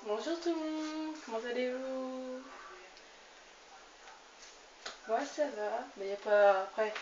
Bonjour tout le monde, comment allez-vous? Moi ça va, mais y a pas. Après,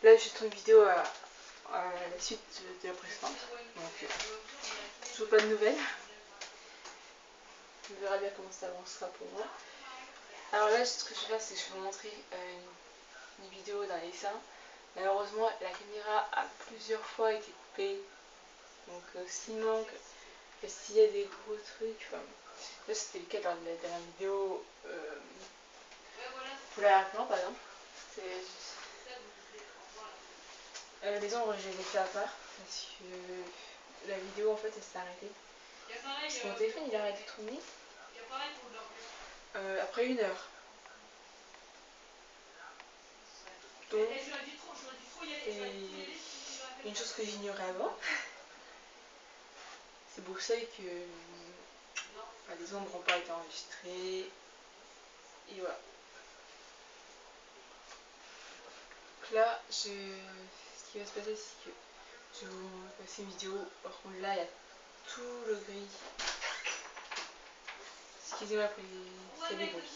là je tourne une vidéo à la suite de la précédente, donc toujours pas de nouvelles. On verra bien comment ça avancera pour moi. Alors là, ce que je vais faire, c'est que je vais vous montrer une vidéo d'un dessin. Malheureusement, la caméra a plusieurs fois été coupée, donc s'il manque, s'il y a des gros trucs, enfin, là c'était le cas dans la dernière vidéo pour l'arrière-plan par exemple. Les ombres, je les ai fait à part parce que la vidéo en fait elle s'est arrêtée. Parce que mon téléphone il a arrêté de tourner après 1 heure. Donc, et une chose que j'ignorais avant, c'est pour ça que les ombres n'ont pas été enregistrées. Et voilà. Donc là, ce qui va se passer, c'est que je vais vous passer une vidéo. Par contre, là, il y a tout le gris. Excusez-moi pour les bruits.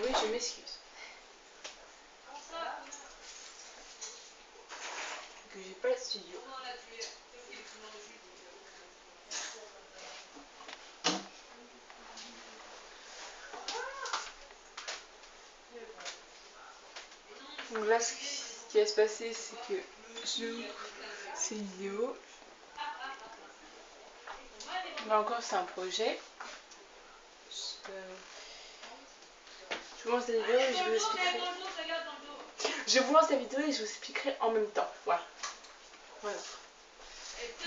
Oui, je m'excuse. Que j'ai pas le studio. Donc là, ce qui va se passer, c'est que je ouvre ces vidéos. Là encore, c'est un projet. Je vous lance la vidéo et je vous expliquerai. Je vous lance la vidéo et je vous expliquerai en même temps. Voilà. Voilà. Qui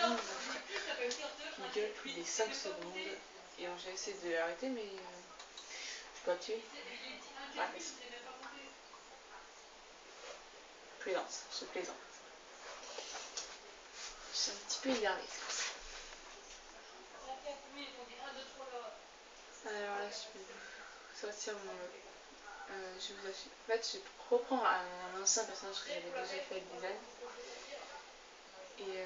dure plus des 5 secondes. Et j'ai essayé de l'arrêter, mais je peux pas tuer. Plaisance, je plaisante. Je suis un petit peu énervée, c'est pour ça. Alors là, je vais sortir mon. Je vous affiche. En fait, je vais reprendre un ancien personnage que j'avais déjà fait avec design. Et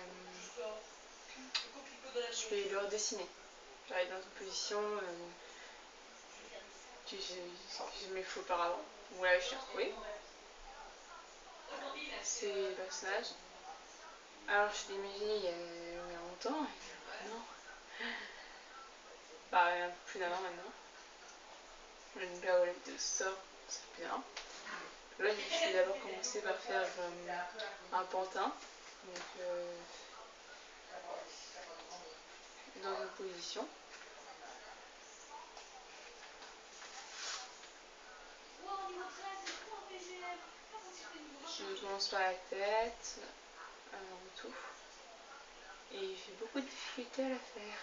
je vais le redessiner. J'arrive dans une position que j'ai fait auparavant. Voilà, je suis retrouvée. C'est les personnages. Alors, je l'ai imaginé il y a longtemps. Non. Bah, un peu plus d'un an maintenant. Là où la vidéo sort, c'est bien. Là, je vais d'abord commencer par faire un pantin. Donc, dans une position. Je commence par la tête, en tout. Et j'ai beaucoup de difficultés à la faire.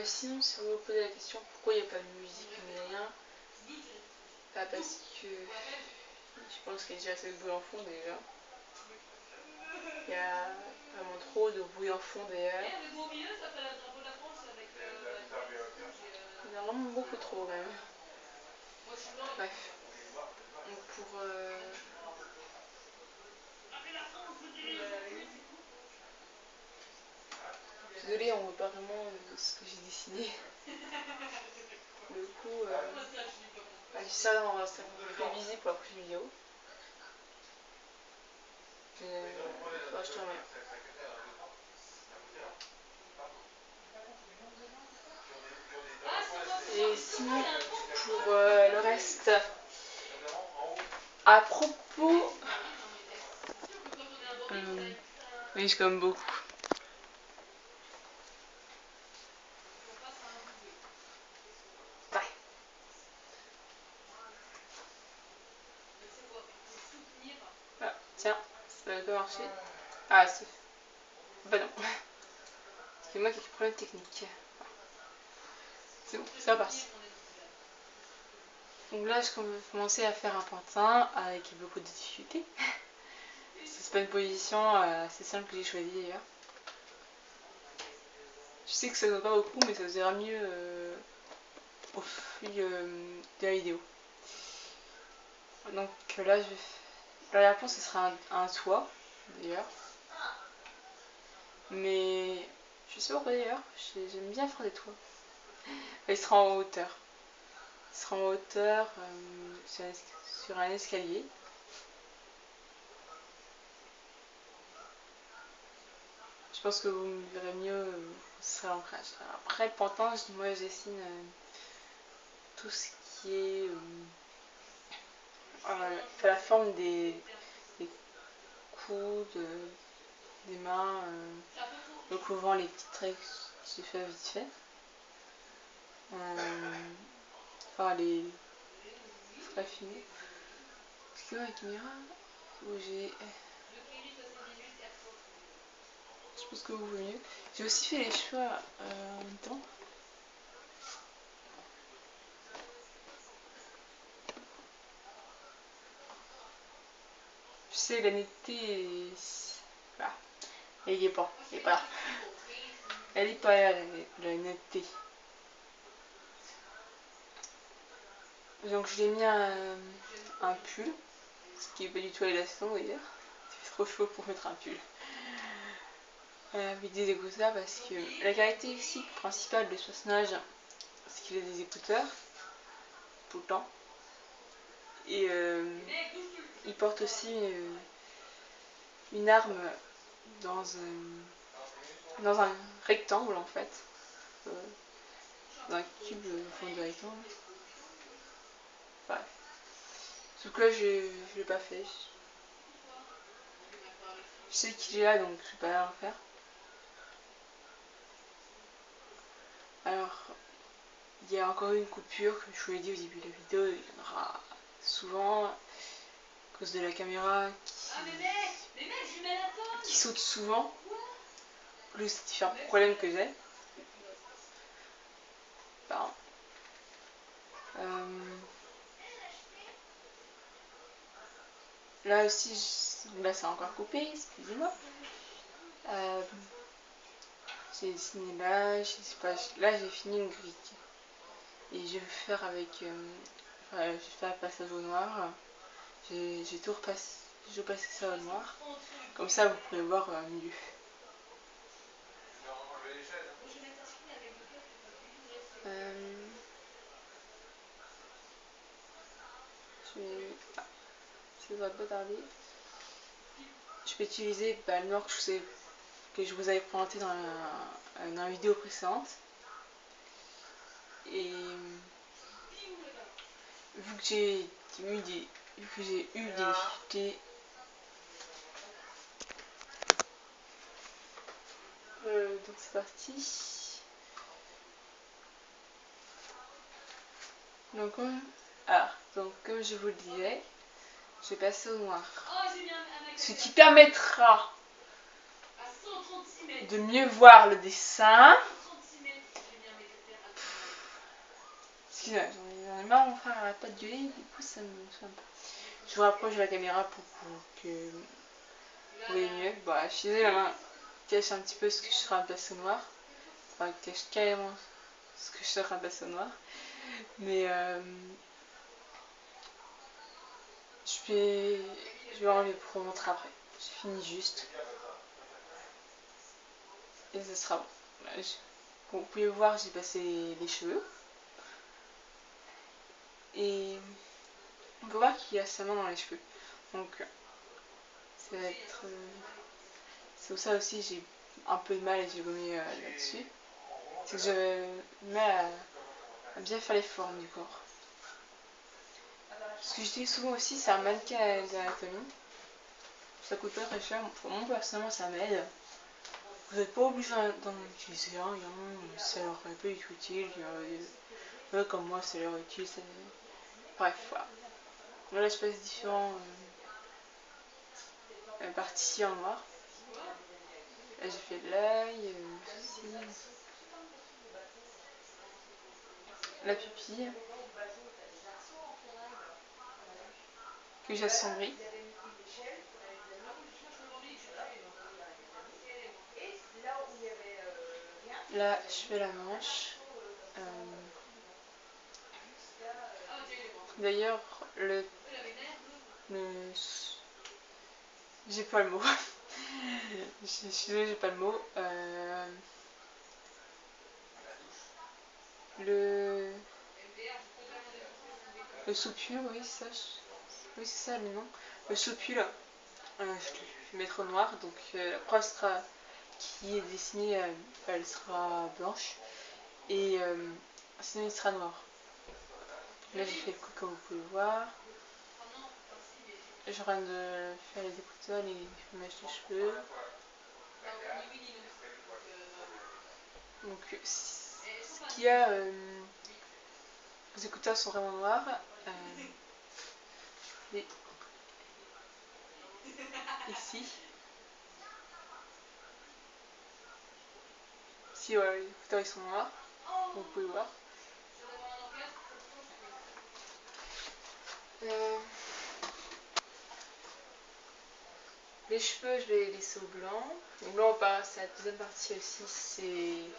Sinon, si vous vous posez la question pourquoi il n'y a pas de musique ni rien, parce que je pense qu'il y a déjà assez de bruit en fond déjà. Il y a vraiment trop de bruit en fond d'ailleurs. Il y en a vraiment beaucoup trop même. Bref. Donc pour désolée, on voit pas vraiment ce que j'ai dessiné. Le coup, ça va plus visible pour la prochaine vidéo. Je te remets. Et sinon, pour le reste, à propos. Oui, je comme beaucoup. Ouais. Ah, tiens, ça va pas marcher. Ah, c'est. Bah non. C'est moi qui ai problème technique. C'est bon, c'est reparti. Donc là, je commençais à faire un pantin avec beaucoup de difficultés. C'est pas une position assez simple que j'ai choisie d'ailleurs. Je sais que ça ne va pas beaucoup, mais ça se verra mieux au fil de la vidéo. Donc là, l'arrière-plan, ce sera un toit, d'ailleurs. Mais je sais pas pourquoi d'ailleurs, j'aime bien faire des toits. Il sera en hauteur. Il sera en hauteur sur un escalier. Je pense que vous me verrez mieux, ce sera l'ancrage. Après, le pantin, moi je dessine tout ce qui est la forme des coudes, des mains, recouvrant les petits traits que j'ai fait vite fait. Enfin, les traits finaux. Parce que la caméra, où j'ai. Je pense que vous voyez mieux. J'ai aussi fait les cheveux en même temps. Je sais, la netteté. Voilà. Elle y est pas. Elle est pas là. Elle est pas là, la netteté. Donc je l'ai mis un pull. Ce qui est pas du tout à l'élaston d'ailleurs. C'est trop chaud pour mettre un pull. Avec des écouteurs parce que la caractéristique principale de ce personnage, c'est qu'il a des écouteurs tout le temps. Et il porte aussi une arme dans un rectangle en fait. Dans un cube au fond du rectangle. Bref. Sauf que là, je l'ai pas fait. Je sais qu'il est là donc je vais pas en faire. Alors, il y a encore une coupure que je vous l'ai dit au début de la vidéo, il y en aura souvent à cause de la caméra qui saute souvent, plus différents problèmes que j'ai. Pardon. Là aussi, là c'est encore coupé, excusez-moi. J'ai dessiné là, là j'ai fini une grille. Et je vais faire avec. Je vais faire le passage au noir. J'ai tout repassé. Je vais passer ça au noir. Comme ça vous pourrez voir mieux. Ça devrait pas tarder. Je vais utiliser le noir que je vous avais présenté dans la vidéo précédente. Et vu que j'ai eu des difficultés donc c'est parti. Donc comme je vous le disais, je vais passer au noir. Ce qui permettra de mieux voir le dessin. Excusez-moi, j'en ai marre, mon frère arrête pas de gueuler, du coup ça me fait un peu. Je vous rapproche de la caméra pour que vous voyez mieux. Bon, je suis désolée, la main cache un petit peu ce que je serai en place au noir. Enfin, cache carrément ce que je serai en place au noir. Mais je vais enlever pour vous montrer après. J'ai fini juste. Et ce sera bon. Bon, vous pouvez voir, j'ai passé les cheveux. Et on peut voir qu'il y a sa main dans les cheveux. Donc ça va être. C'est pour ça aussi j'ai un peu de mal et j'ai gommé là-dessus. C'est que j'avais mal à bien faire les formes du corps. Ce que j'utilise souvent aussi, c'est un mannequin d'anatomie. Ça coûte pas très cher. Pour moi personnellement, ça m'aide. Vous n'êtes pas obligé d'en utiliser un. Ça leur est pas utile. Comme moi, ça leur est utile. Bref, voilà. Là, je passe différentes parties en noir. Là, j'ai fait l'œil, la pupille, que j'assombris. Là, je fais la manche. D'ailleurs, j'ai pas le mot. Je suis désolée, j'ai pas le mot. Le soupule, oui, ça. Oui, c'est ça le nom. Le soupule, je le vais mettre au noir. Donc la croix qui est dessinée, elle sera blanche. Et sinon, il sera noir. Là, j'ai fait le coup comme vous pouvez voir. Je suis en train de faire les écouteurs, les mèches de cheveux. Donc, ce qu'il y a, les écouteurs sont vraiment noirs. Ici. Ici, voilà, les écouteurs ils sont noirs. Vous pouvez voir. Les cheveux, je vais les laisser au blanc. Donc là, on passe à la deuxième partie aussi. C'est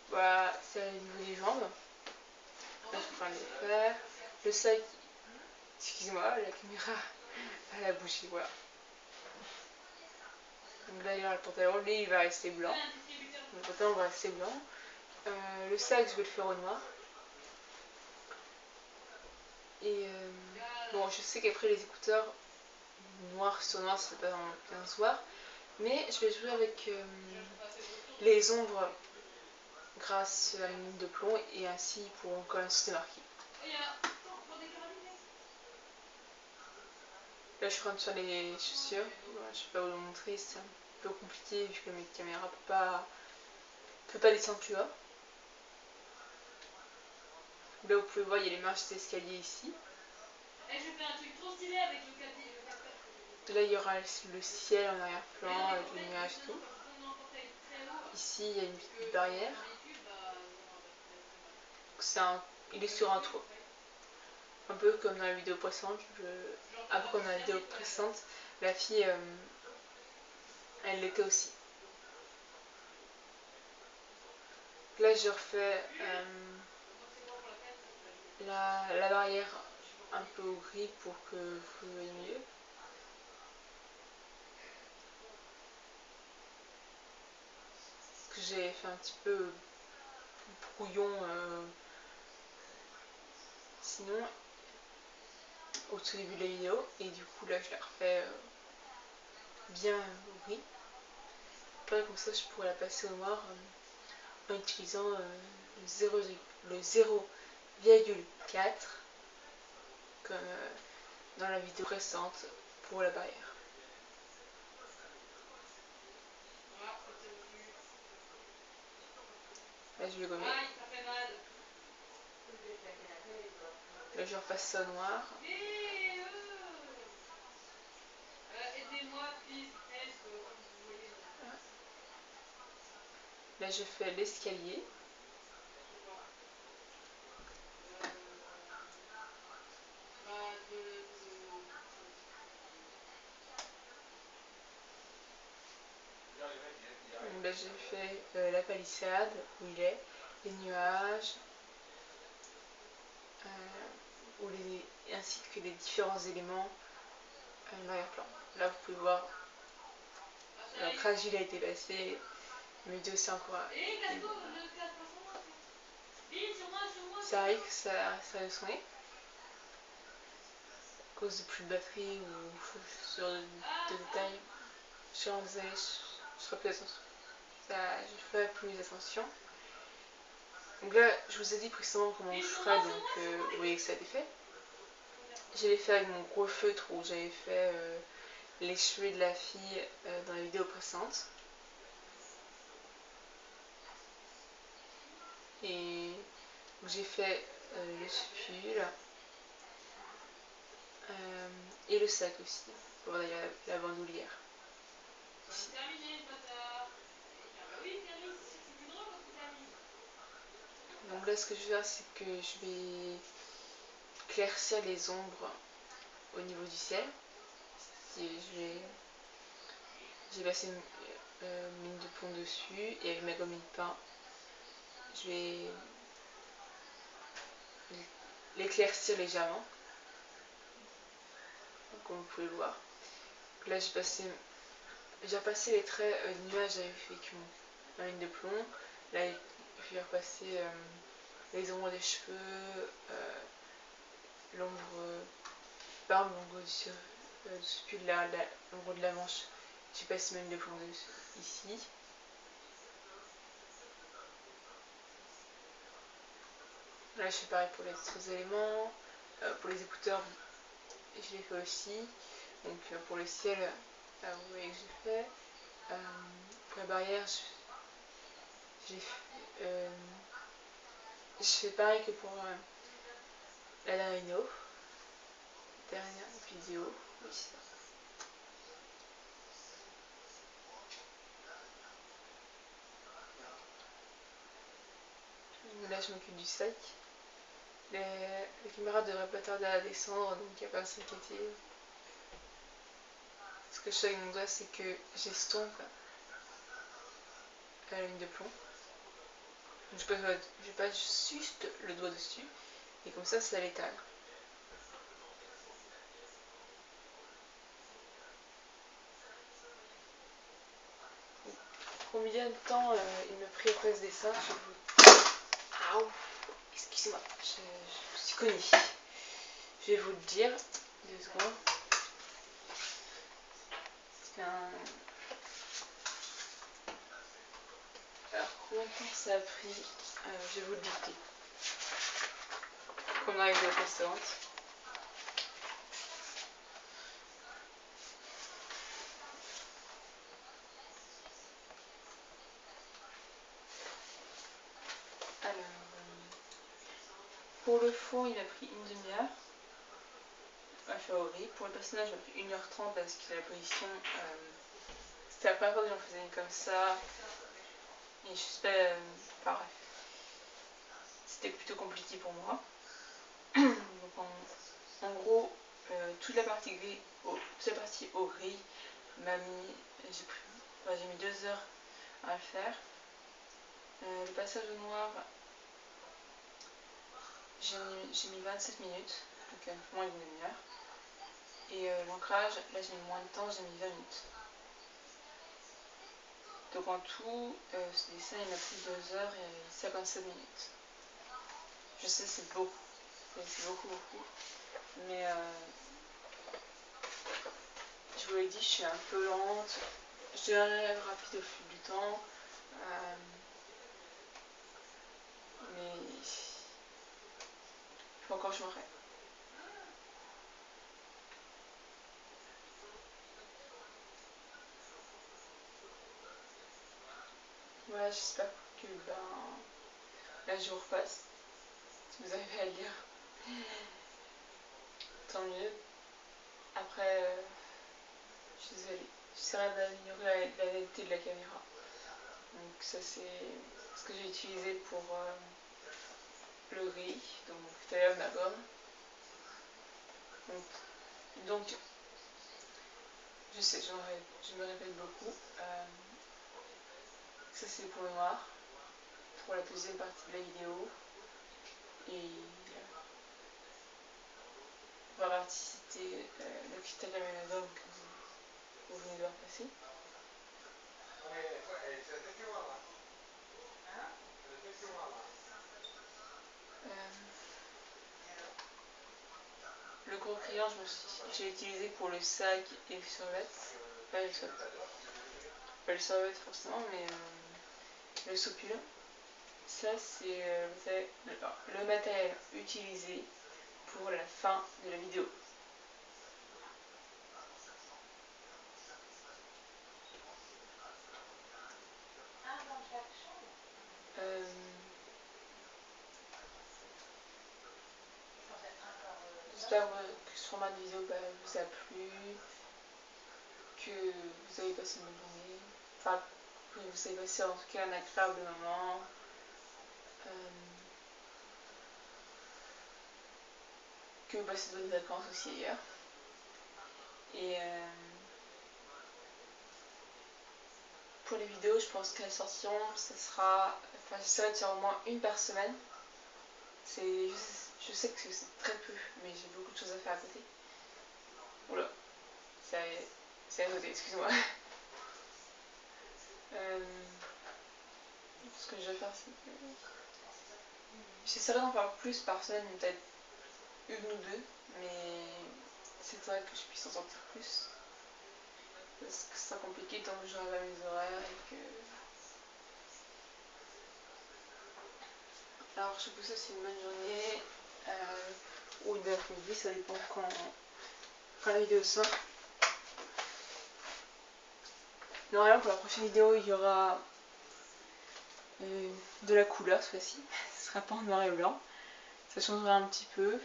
voilà, c'est au niveau des jambes. Là, je suis en train de les faire. Le sac, excusez-moi, la caméra, elle a bougé, voilà. Donc là, il y aura le pantalon. Lui, il va rester blanc. Le pantalon va rester blanc. Le sac, je vais le faire au noir. Et bon, je sais qu'après les écouteurs, noir sur noir, c'est pas bien se voir. Mais je vais jouer avec les ombres grâce à la mine de plomb et ainsi ils pourront quand même se démarquer. Là, je suis en train de faire les chaussures. Voilà, je ne vais pas vous le montrer, c'est un peu compliqué vu que mes caméras ne peut pas descendre plus bas. Là, vous pouvez voir, il y a les marches d'escalier ici. Là, il y aura le ciel en arrière-plan avec les nuages et tout. Ici, il y a une petite barrière. Il est sur un toit. Un peu comme dans la vidéo précédente. Un peu comme dans la vidéo précédente, la fille, elle l'était aussi. Là, je refais la barrière un peu au gris pour que vous voyez mieux. Que j'ai fait un petit peu brouillon sinon au tout début de la vidéo, et du coup là je la refais bien au gris. Après, comme ça je pourrais la passer au noir en utilisant le 0,4 comme dans la vidéo précédente pour la barrière. Là je vais gommer. Là je repasse ça au noir. Là je fais l'escalier. Là j'ai fait la palissade où il est, les nuages, ainsi que les différents éléments à l'arrière-plan. Là vous pouvez voir le fragile a été passé, mais Dieu c'est encore ça arrive que ça va sonner à cause de plus de batterie ou sur de détails. Je suis désolée, je ferai plus attention. Je ferai plus attention. Donc là, je vous ai dit précédemment comment je ferais, donc vous voyez que ça a été fait. J'avais fait avec mon gros feutre où j'avais fait les cheveux de la fille dans la vidéo précédente. Et j'ai fait le supule et le sac aussi, pour la bandoulière. Donc là, ce que je vais faire, c'est que je vais éclaircir les ombres au niveau du ciel. J'ai passé mine de plomb dessus et avec ma gomme de pain, je vais l'éclaircir légèrement, comme vous pouvez le voir. Donc là j'ai repassé les traits de nuages avec ma mine de plomb. Là je vais repasser les ombres des cheveux, l'ombre barbe, l'ombre l'ombre de la manche. J'ai passé ma mine de plomb ici. Là je fais pareil pour les autres éléments. Pour les écouteurs, je l'ai fait aussi. Donc pour le ciel, vous voyez que j'ai fait. Pour la barrière, je fais pareil que pour la dernière vidéo. Oui, c'est ça. Là je m'occupe du sac. La caméra devrait pas tarder à descendre, donc il n'y a pas à s'inquiéter. Ce que je fais avec mon doigt, c'est que j'estompe la ligne de plomb. Donc, je passe juste le doigt dessus, et comme ça l'étale. Combien de temps il me prit après ce dessin, Aouh, excusez-moi, je me suis cognée. Je vais vous le dire, 2 secondes. Alors, combien de temps ça a pris, je vais vous le dicter. Qu'on arrive de la précédente. Alors, pour le fond, il a pris une demi-heure à faire au riz. Pour le personnage, il a pris 1h30 parce que la position, c'était la première fois que j'en faisais une comme ça. Et je sais pas, enfin bref, c'était plutôt compliqué pour moi. Donc en gros, toute la partie au gris m'a mis, j'ai mis 2 heures à le faire. Le passage au noir, j'ai mis 27 minutes, donc moins d'une demi-heure. Et l'ancrage, là j'ai mis moins de temps, j'ai mis 20 minutes. Donc en tout, ce dessin il m'a pris 2 heures et 57 minutes. Je sais, c'est beaucoup, c'est beaucoup. Mais je vous l'ai dit, je suis un peu lente. Je deviens rapide au fil du temps. Mais il faut encore que je m'arrête. Voilà, j'espère que là je vous repasse. Si vous arrivez à le lire, tant mieux. Après, je suis désolée. J'essaierai d'améliorer la netteté de la caméra. Donc ça c'est ce que j'ai utilisé pour le riz, donc tout à l'heure ma gomme. Donc je sais, je me répète beaucoup. Ça c'est pour le noir, pour la deuxième partie de la vidéo. Et pour la partie c'était le cristal d'amalgame que vous venez de voir passer. Le gros crayon, j'ai utilisé pour le sac et le survêt. Pas le survêt forcément, mais le sopulin. Ça, c'est le matériel utilisé pour la fin de la vidéo. J'espère que ce format de vidéo vous a plu, que vous avez passé une bonne journée, enfin que vous avez passé en tout cas un agréable moment. Que vous passez de bonnes vacances aussi ailleurs. Et pour les vidéos, je pense qu'elles sortiront, j'essaierai de faire au moins une par semaine. Je sais que c'est très peu, mais j'ai beaucoup de choses à faire à côté. Oula, c'est à noter, excuse-moi. Ce que je vais faire, c'est que j'essaierai d'en faire plus par semaine, peut-être une ou deux, mais c'est vrai que je puisse en sortir plus. Parce que ce sera compliqué tant que j'aurai pas mes horaires et que... Alors je vous souhaite une bonne journée ou une après-midi, ça dépend quand la vidéo sort. Normalement pour la prochaine vidéo il y aura de la couleur cette fois-ci, ce sera pas en noir et blanc, ça changera un petit peu.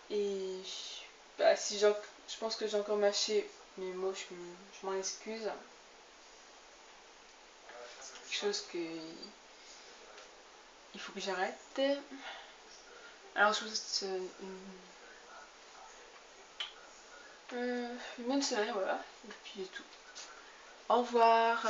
Et si je pense que j'ai encore mâché mes mots, je m'en excuse. C'est quelque chose que il faut que j'arrête. Alors je vous souhaite une bonne semaine, voilà. Et puis c'est tout. Au revoir.